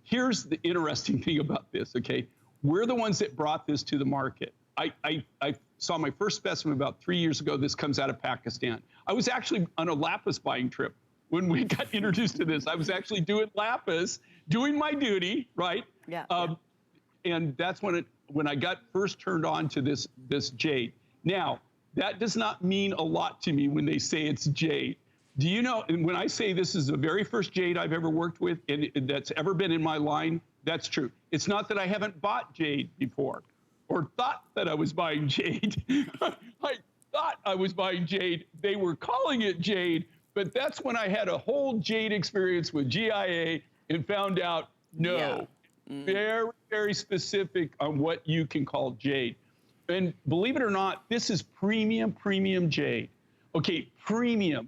Here's the interesting thing about this, okay? We're the ones that brought this to the market. I saw my first specimen about 3 years ago. This comes out of Pakistan. I was actually on a lapis buying trip when we got introduced to this. I was actually doing lapis, doing my duty, right? Yeah. And that's when I got first turned on to this jade. Now, that does not mean a lot to me when they say it's jade. Do you know, and when I say this is the very first jade I've ever worked with and that's ever been in my line, that's true. It's not that I haven't bought jade before or thought that I was buying jade. I thought I was buying jade. They were calling it jade, but that's when I had a whole jade experience with GIA and found out, no, very, very specific on what you can call jade. And believe it or not, this is premium jade. Okay, premium.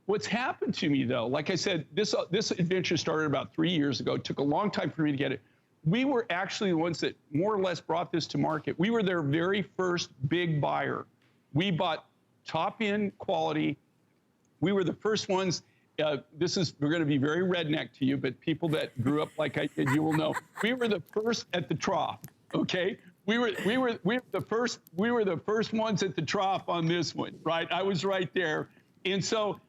What's happened to me though, like I said, this adventure started about 3 years ago. It took a long time for me to get it. We were actually the ones that more or less brought this to market. We were their very first big buyer. We bought top-end quality. We were the first ones. We're going to be very redneck to you, but people that grew up like I did, you will know. We were the first at the trough. Okay, we were the first ones at the trough on this one, right? I was right there, and so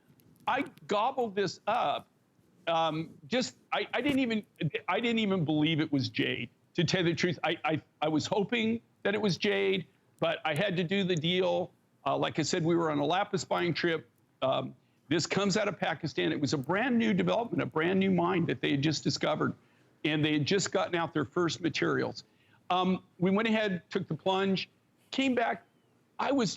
I gobbled this up. I didn't even believe it was jade. To tell you the truth, I was hoping that it was jade, but I had to do the deal. Like I said, we were on a lapis buying trip. This comes out of Pakistan. It was a brand new development, a brand new mine that they had just discovered, and they had just gotten out their first materials. We went ahead, took the plunge, came back. I was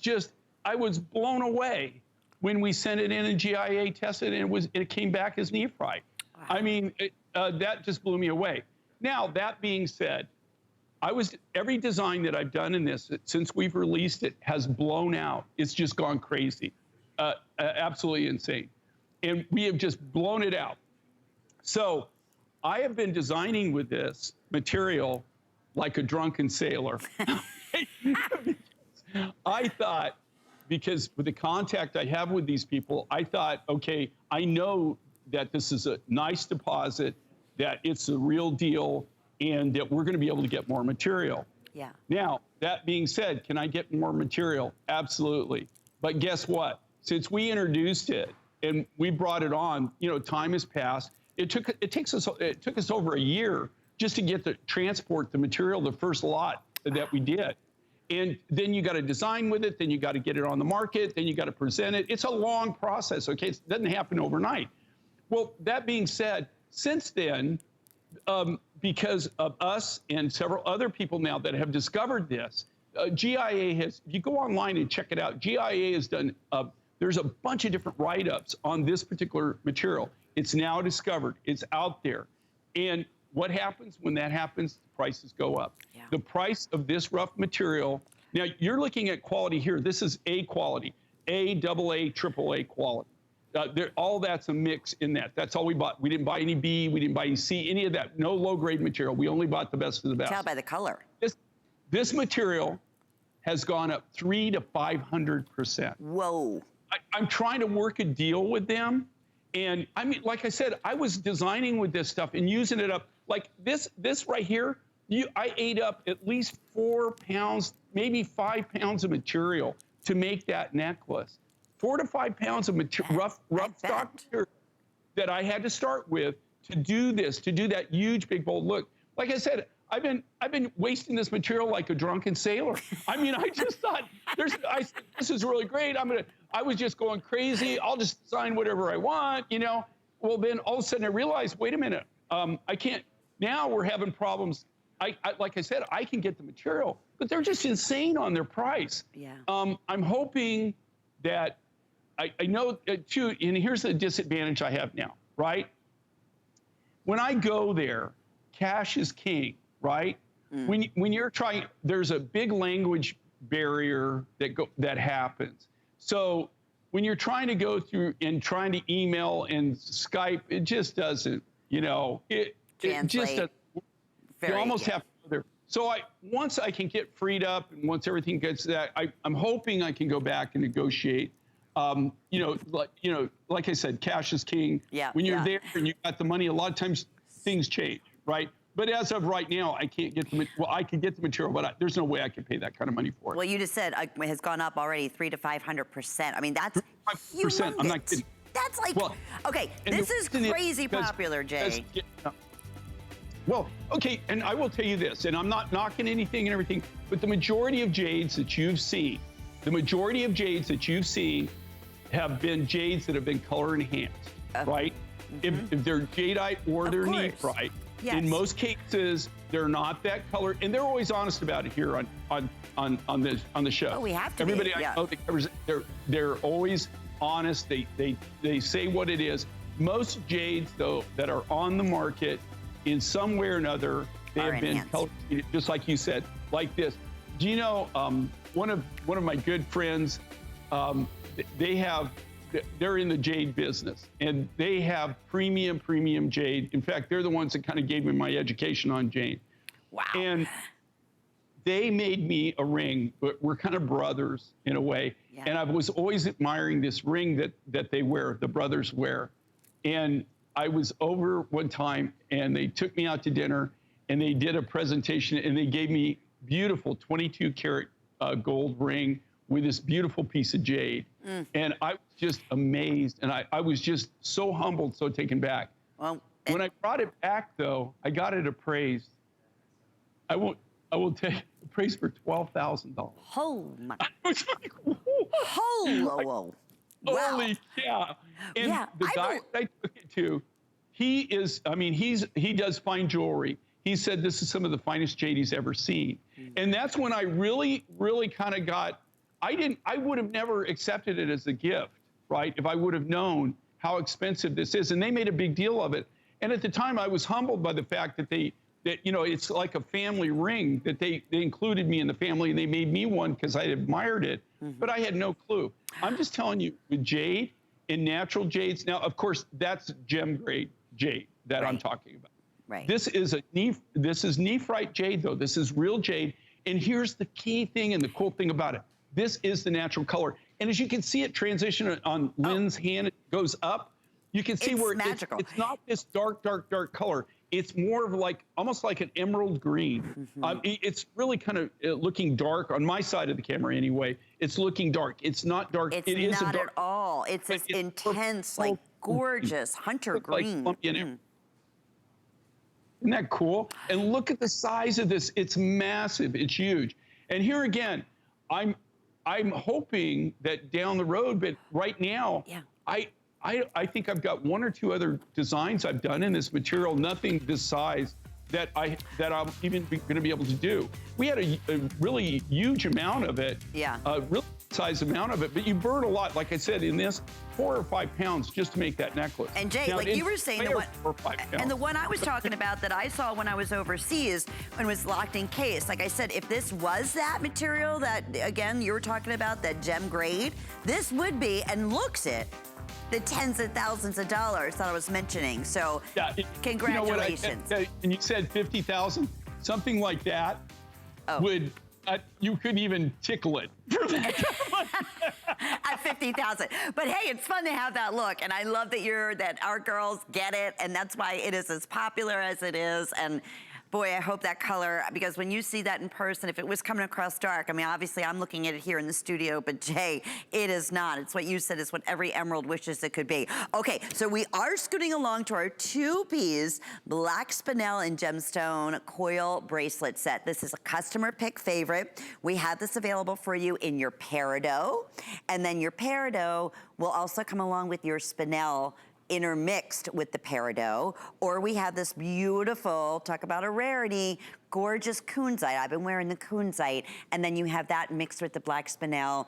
blown away when we sent it in and GIA tested, and it came back as Nephrite. Wow. I mean, that just blew me away. Now, that being said, every design that I've done in this, since we've released it, has blown out. It's just gone crazy, absolutely insane. And we have just blown it out. So I have been designing with this material like a drunken sailor. I thought, because with the contact I have with these people, I thought, okay, I know that this is a nice deposit, that it's a real deal, and that we're going to be able to get more material. Yeah. Now, that being said, can I get more material? Absolutely. But guess what? Since we introduced it and we brought it on, you know, time has passed. It took us over a year just to transport the material, the first lot that we did. And then you got to design with it, then you got to get it on the market, then you got to present it. It's a long process, okay? It doesn't happen overnight. Well, that being said, since then, because of us and several other people now that have discovered this, GIA has, if you go online and check it out, GIA has done, there's a bunch of different write-ups on this particular material. It's now discovered, it's out there. And what happens when that happens? Prices go up. Yeah. The price of this rough material, now you're looking at quality here. This is A quality, A, AA, AAA quality. All that's a mix in that. That's all we bought. We didn't buy any B, we didn't buy any C, any of that. No low-grade material. We only bought the best of the best. Tell by the color. This material has gone up 300 to 500%. Whoa. I'm trying to work a deal with them. And I mean, like I said, I was designing with this stuff and using it up. Like this right here, I ate up at least 4 pounds, maybe 5 pounds of material to make that necklace. 4 to 5 pounds of rough stock material that I had to start with to do this, to do that huge, big, bold look. Like I said, I've been wasting this material like a drunken sailor. I mean, I just thought, this is really great. I was just going crazy. I'll just design whatever I want, you know? Well, then all of a sudden I realized, wait a minute, I can't, now we're having problems. Like I said, I can get the material, but they're just insane on their price. Yeah. I'm hoping that, I know too, and here's the disadvantage I have now, right? When I go there, cash is king, right? Mm. When you're trying, there's a big language barrier that happens. So when you're trying to go through and trying to email and Skype, it just doesn't, you know, it just doesn't. You almost have to go there. So once I can get freed up and once everything gets that, I'm hoping I can go back and negotiate. Like I said, cash is king. Yeah, when you're there and you got the money, a lot of times things change, right? But as of right now, I can't get I can get the material, but there's no way I can pay that kind of money for it. Well, you just said it has gone up already 300 to 500%. I mean, that's 5%. humongous. I'm not kidding. That's like, okay, this is crazy popular, Jay. Well, okay, and I will tell you this, and I'm not knocking anything and everything, but the majority of jades that you've seen, have been jades that have been color enhanced, right? Mm-hmm. If they're jadeite or they're nephrite, yes. In most cases they're not that color, and they're always honest about it here on the show. Oh, we have to. Everybody I know that covers it, they're always honest. They say what it is. Most jades though that are on the market, in some way or another, they have been color, just like you said, like this. Do you know one of my good friends? They're in the jade business, and they have premium jade. In fact, they're the ones that kind of gave me my education on jade. Wow. And they made me a ring, but we're kind of brothers in a way. Yeah. And I was always admiring this ring that they wear, the brothers wear. And I was over one time, and they took me out to dinner, and they did a presentation, and they gave me beautiful 22 karat gold ring with this beautiful piece of jade. Mm. And I was just amazed, and I was just so humbled, so taken back. Well, when I brought it back, though, I got it appraised. I will tell you, appraised for $12,000. Oh my! I was like, whoa. Whoa. Wow. Holy cow! And the guy I took it to, he does fine jewelry. he said this is some of the finest jade he's ever seen. And that's when I really, really kind of got, I would have never accepted it as a gift, right? If I would have known how expensive this is. And they made a big deal of it. And at the time I was humbled by the fact that it's like a family ring, that they included me in the family and they made me one because I admired it, but I had no clue. I'm just telling you, with jade and natural jades, now of course that's gem grade jade that I'm talking about. Right. This is Nephrite jade though. This is real jade. And here's the key thing and the cool thing about it. This is the natural color. And as you can see it transition on Lynn's hand, it goes up. You can see where magical. It's not this dark, dark, dark color. It's more of like, almost like an emerald green. It's really kind of looking dark on my side of the camera anyway. It's looking dark. It's not dark. It's it is not a dark, at all. It's this intense, like gorgeous hunter green. Like Isn't that cool? And look at the size of this. It's massive. It's huge. And here again, I'm hoping that down the road, but right now, I think I've got one or two other designs I've done in this material, nothing this size, that I'm even going to be able to do. We had a really huge amount of it, a really size amount of it, but you burn a lot, like I said, in this, 4 or 5 pounds just to make that necklace. And Jade, now, like you were saying, the one, 4 or 5 pounds. and the one I was talking about that I saw when I was overseas and was locked in case, like I said, if this was that material that, again, you were talking about, that gem grade, this would be, and looks it, the tens of thousands of dollars that I was mentioning. So congratulations. You know and you said 50,000, something like that would, you couldn't even tickle it. At 50,000. But hey, it's fun to have that look. And I love that our girls get it. And that's why it is as popular as it is. And boy, I hope that color, because when you see that in person, if it was coming across dark, I mean, obviously I'm looking at it here in the studio, but Jay, it is not. It's what you said, it's what every emerald wishes it could be. Okay, so we are scooting along to our 2-piece black spinel and gemstone coil bracelet set. This is a customer pick favorite. We have this available for you in your peridot, and then your peridot will also come along with your spinel intermixed with the peridot, or we have this beautiful, talk about a rarity, gorgeous kunzite. I've been wearing the kunzite, and then you have that mixed with the black spinel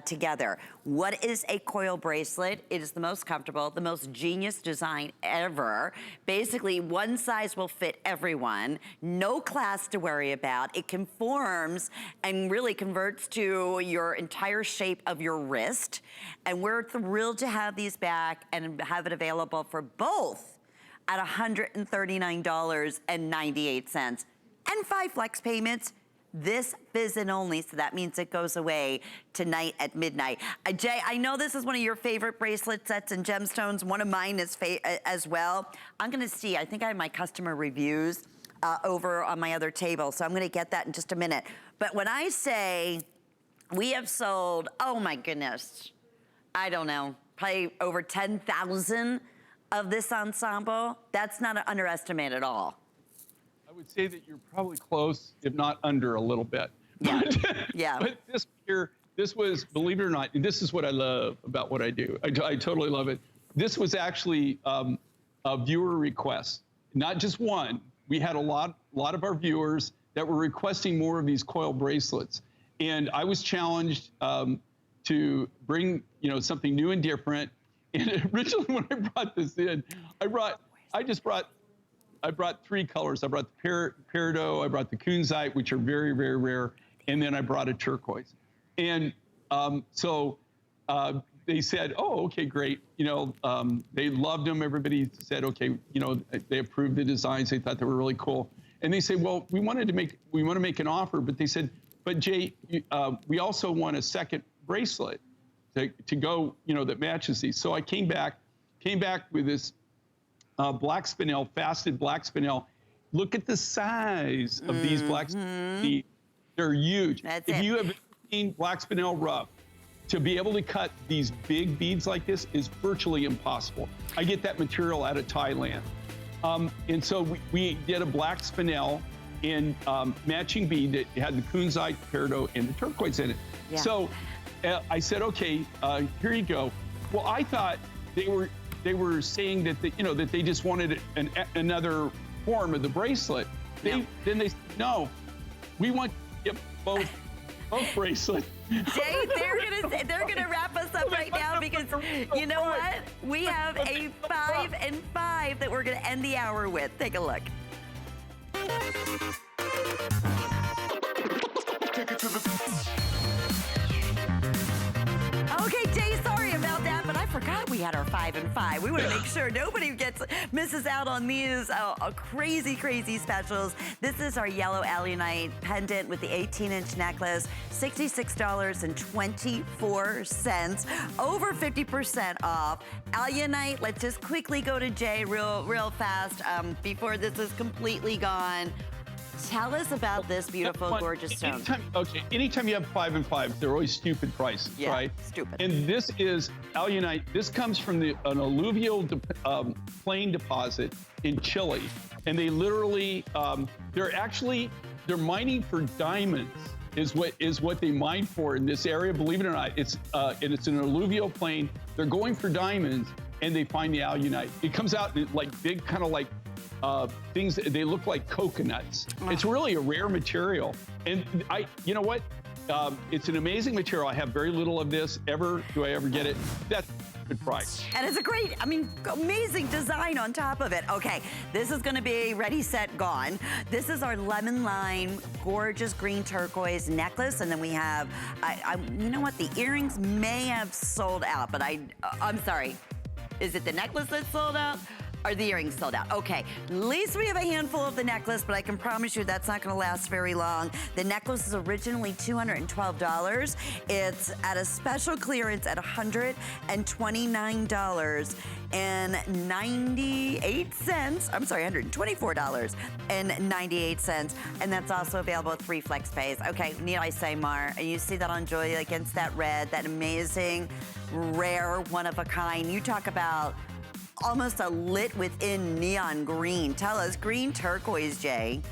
together. What is a coil bracelet? It is the most comfortable, the most genius design ever. Basically, one size will fit everyone. No class to worry about. It conforms and really converts to your entire shape of your wrist. And we're thrilled to have these back and have it available for both at $139.98 and 5 flex payments. This visit only, so that means it goes away tonight at midnight. Jay, I know this is one of your favorite bracelet sets and gemstones. One of mine is as well. I'm gonna see, I think I have my customer reviews over on my other table, so I'm gonna get that in just a minute. But when I say we have sold, oh my goodness, I don't know, probably over 10,000 of this ensemble, that's not an underestimate at all. I would say that you're probably close, if not under a little bit. Yeah, yeah. But this here, this was, believe it or not, and this is what I love about what I do. I totally love it. This was actually a viewer request, not just one. We had a lot of our viewers that were requesting more of these coil bracelets. And I was challenged to bring, something new and different. And originally when I brought this in, I brought 3 colors. I brought the peridot, I brought the kunzite, which are very, very rare, and then I brought a turquoise. And so they said, oh, okay, great. They loved them. Everybody said, okay, they approved the designs. They thought they were really cool. And they said, well, we want to make an offer, but they said, but Jay, we also want a second bracelet to go, that matches these. So I came back with this black spinel, faceted black spinel. Look at the size of these black spinel. They're huge. If you have seen black spinel rough, to be able to cut these big beads like this is virtually impossible. I get that material out of Thailand. And so we did a black spinel and matching bead that had the kunzite, peridot, and the turquoise in it. Yeah. So I said, okay, here you go. Well, I thought they were saying that that they just wanted another form of the bracelet. Then they said, no, we want to get both bracelets. Jay, they're gonna wrap us up right now because you know what? We have a 5 and 5 that we're gonna end the hour with. Take a look. Okay, Jay, sorry about that, but I forgot we had our 5 and 5. We want to make sure nobody misses out on these crazy, crazy specials. This is our yellow alunite pendant with the 18-inch necklace, $66.24, over 50% off. Alunite, let's just quickly go to Jay real fast before this is completely gone. Tell us about this beautiful, gorgeous stone. Anytime you have 5 and 5, they're always stupid prices, right? Stupid. And this is alunite. This comes from an alluvial plain deposit in Chile. And they literally, they're mining for diamonds is what they mine for in this area, believe it or not. It's an alluvial plain. They're going for diamonds and they find the alunite. It comes out in like big, kind of like things, they look like coconuts. It's really a rare material. And you know what? It's an amazing material. I have very little of this. Do I ever get it? That's a good price. And it's a great, amazing design on top of it. Okay, this is gonna be ready, set, gone. This is our lemon lime, gorgeous green turquoise necklace. And then we have, you know what? The earrings may have sold out, but I'm sorry. Is it the necklace that's sold out? Are the earrings sold out? Okay, at least we have a handful of the necklace, but I can promise you that's not gonna last very long. The necklace is originally $212. It's at a special clearance at $129.98. I'm sorry, $124.98. And that's also available with 3 flex pays. Okay, need I say more? You see that on Joy against that red, that amazing, rare, one of a kind. You talk about almost a lit within neon green. Tell us, green turquoise, Jay.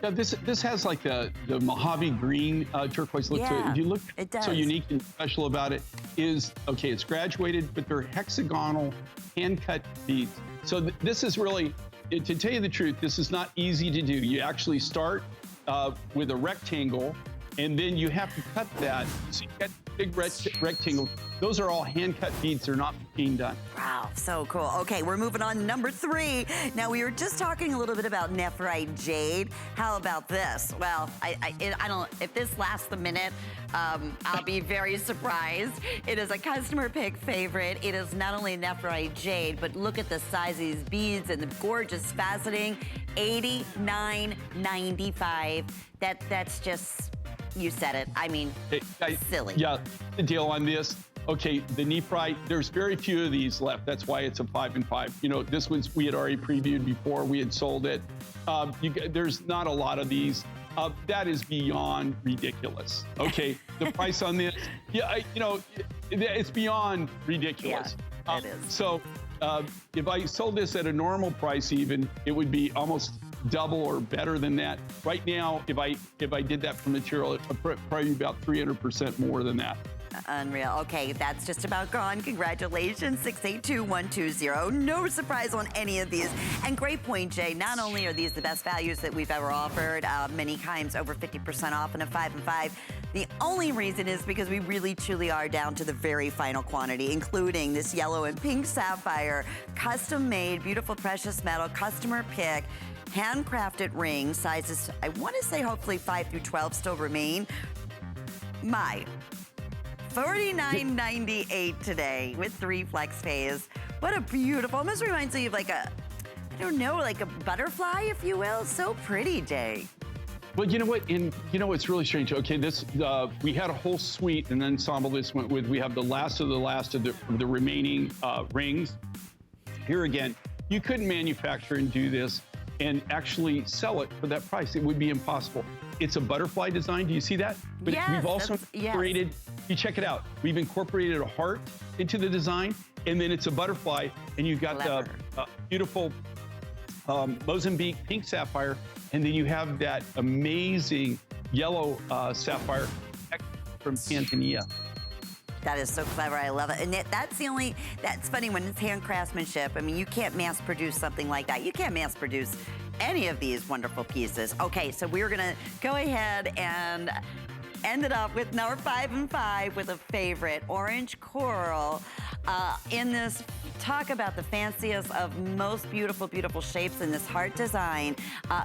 Yeah, this has like the Mojave green turquoise look to it. If you look, it does. So unique and special about it is, okay, it's graduated, but they're hexagonal hand-cut beads. So this is really, to tell you the truth, this is not easy to do. You actually start with a rectangle, and then you have to cut that. So you get big rectangle. Those are all hand-cut beads. They're not machine done. Wow, so cool. Okay, we're moving on to number 3. Now, we were just talking a little bit about Nephrite Jade. How about this? Well, I don't, if this lasts a minute, I'll be very surprised. It is a customer pick favorite. It is not only Nephrite Jade, but look at the size of these beads and the gorgeous faceting. $89.95. That's just, you said it. I mean, silly. Yeah, the deal on this. Okay, the Nephrite, there's very few of these left. That's why it's a 5 and 5. You know, this one's, we had already previewed before we had sold it. There's not a lot of these. That is beyond ridiculous. Okay, the price on this, it's beyond ridiculous. Yeah, it is. So if I sold this at a normal price even, it would be almost double or better than that. Right now, if I did that for material, it would probably be about 300% more than that. Unreal. Okay, that's just about gone. Congratulations, 682-120. No surprise on any of these. And great point, Jay. Not only are these the best values that we've ever offered, many times over 50% off in a 5 and 5. The only reason is because we really truly are down to the very final quantity, including this yellow and pink sapphire, custom made, beautiful precious metal, customer pick, handcrafted ring, sizes, I want to say hopefully 5 through 12 still remain. My $49.98 today with 3 flex pays. What a beautiful, almost reminds me of like a, I don't know, like a butterfly, if you will. So pretty, Jay. Well, you know what? And you know what's really strange? Okay, this we had a whole suite, and ensemble this went with. We have the last of the remaining rings. Here again, you couldn't manufacture and do this and actually sell it for that price. It would be impossible. It's a butterfly design. Do you see that? But yes, we've also incorporated. You check it out. We've incorporated a heart into the design, and then it's a butterfly, and you've got the beautiful Mozambique pink sapphire, and then you have that amazing yellow sapphire from Tanzania. That is so clever. I love it. And that's funny when it's hand craftsmanship. I mean, you can't mass produce something like that. You can't mass produce any of these wonderful pieces. Okay, so we're gonna go ahead and end it up with number 5 and 5 with a favorite, orange coral. In this, talk about the fanciest of most beautiful, beautiful shapes in this heart design.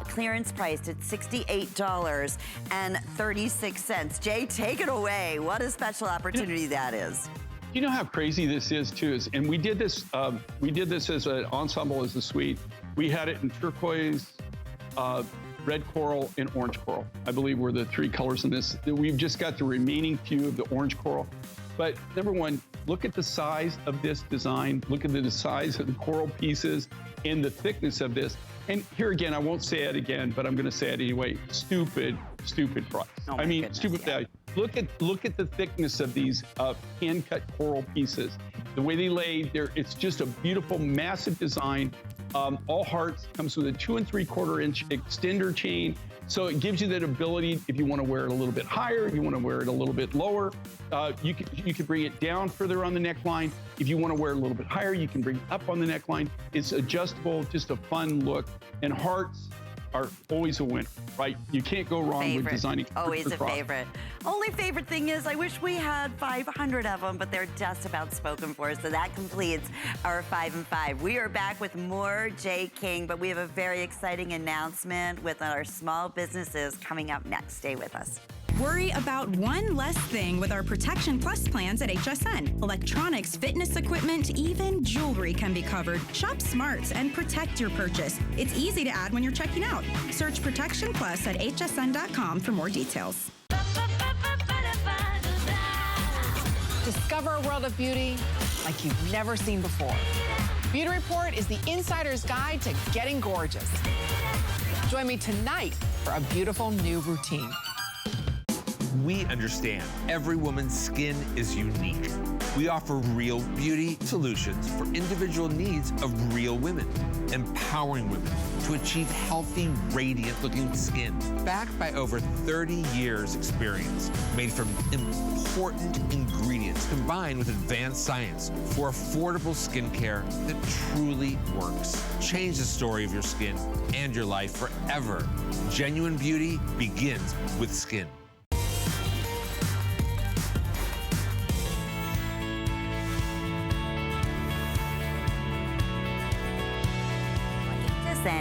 Clearance priced at $68.36. Jay, take it away. What a special opportunity that is. You know how crazy this is too, and we did this as an ensemble, as a suite. We had it in turquoise, red coral, and orange coral. I believe were the 3 colors in this. We've just got the remaining few of the orange coral. But number one, look at the size of this design. Look at the size of the coral pieces and the thickness of this. And here again, I won't say it again, but I'm going to say it anyway. Stupid price. Oh, I mean, goodness, stupid value. Look at the thickness of these hand-cut coral pieces. The way they lay there, it's just a beautiful, massive design. All hearts, comes with a 2 3/4 inch extender chain. So it gives you that ability, if you want to wear it a little bit higher, if you want to wear it a little bit lower, you can bring it down further on the neckline. If you want to wear it a little bit higher, you can bring it up on the neckline. It's adjustable, just a fun look. And hearts are always a winner, right? You can't go wrong with designing. Always a favorite. Only favorite thing is I wish we had 500 of them, but they're just about spoken for. So that completes our 5 and 5. We are back with more Jay King, but we have a very exciting announcement with our small businesses coming up next. Stay with us. Worry about one less thing with our Protection Plus plans at HSN. Electronics, fitness equipment, even jewelry can be covered. Shop smart and protect your purchase. It's easy to add when you're checking out. Search Protection Plus at hsn.com for more details. Discover a world of beauty like you've never seen before. Beauty Report is the insider's guide to getting gorgeous. Join me tonight for a beautiful new routine. We understand every woman's skin is unique. We offer real beauty solutions for individual needs of real women, empowering women to achieve healthy, radiant-looking skin. Backed by over 30 years' experience, made from important ingredients combined with advanced science for affordable skincare that truly works. Change the story of your skin and your life forever. Genuine beauty begins with skin.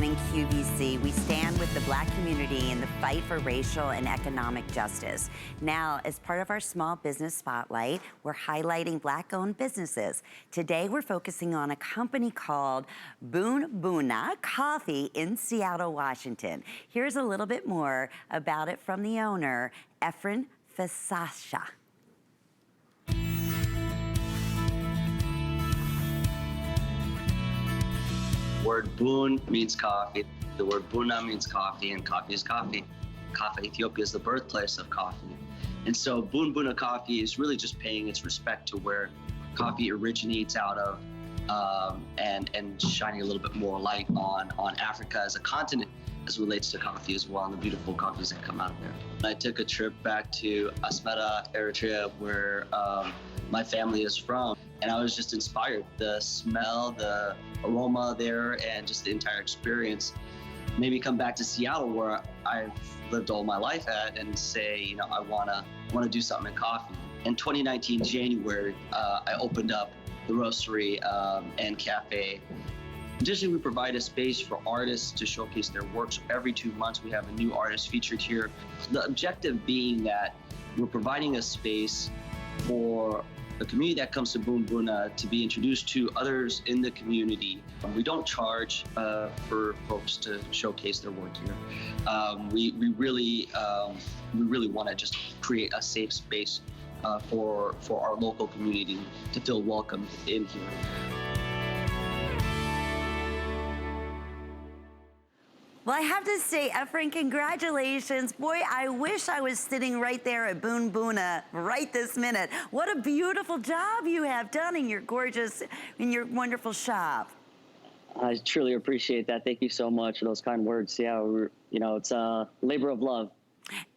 In QVC, we stand with the Black community in the fight for racial and economic justice. Now, as part of our Small Business Spotlight, we're highlighting Black-owned businesses. Today, we're focusing on a company called Boon Boona Coffee in Seattle, Washington. Here's a little bit more about it from the owner, Efren Fasasha. The word boon means coffee. The word boona means coffee, and coffee is coffee. Kaffa, Ethiopia is the birthplace of coffee. And so Boon Boona Coffee is really just paying its respect to where coffee originates out of, and shining a little bit more light on Africa as a continent as it relates to coffee as well, and the beautiful coffees that come out of there. I took a trip back to Asmara, Eritrea, where my family is from, and I was just inspired. The smell, the aroma there, and just the entire experience made me come back to Seattle, where I've lived all my life at, and say, you know, I wanna do something in coffee. In 2019, January, I opened up the roastery and cafe. Additionally, we provide a space for artists to showcase their works. Every 2 months, we have a new artist featured here. The objective being that we're providing a space for the community that comes to Boon Boona to be introduced to others in the community. We don't charge for folks to showcase their work here. We really want to just create a safe space for our local community to feel welcome in here. Well, I have to say, Efren, congratulations. Boy, I wish I was sitting right there at Boon Boona right this minute. What a beautiful job you have done in your wonderful shop. I truly appreciate that. Thank you so much for those kind words. Yeah, it's a labor of love.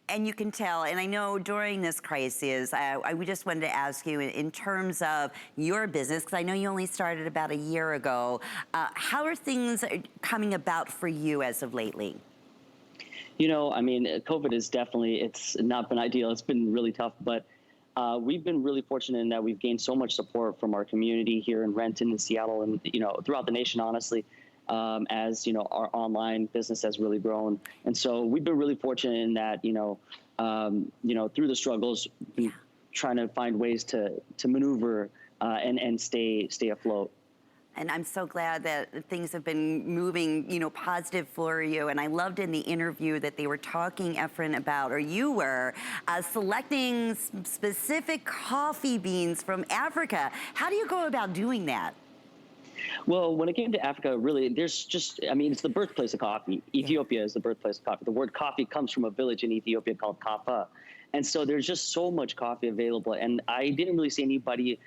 And you can tell, and I know during this crisis, we just wanted to ask you in terms of your business, because I know you only started about a year ago, how are things coming about for you as of lately? You know, I mean, COVID is definitely, it's not been ideal. It's been really tough, but we've been really fortunate in that we've gained so much support from our community here in Renton and Seattle and, you know, throughout the nation, honestly. As you know, our online business has really grown, and so we've been really fortunate in that, you know, through the struggles, trying to find ways to maneuver and stay afloat. And I'm so glad that things have been moving, you know, positive for you. And I loved in the interview that they were talking, Efren, about, or you were, selecting specific coffee beans from Africa. How do you go about doing that? Well, when it came to Africa, really, there's just, I mean, it's the birthplace of coffee. Ethiopia is the birthplace of coffee. The word coffee comes from a village in Ethiopia called Kaffa. And so there's just so much coffee available. And I didn't really see anybody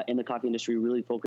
in the coffee industry really focus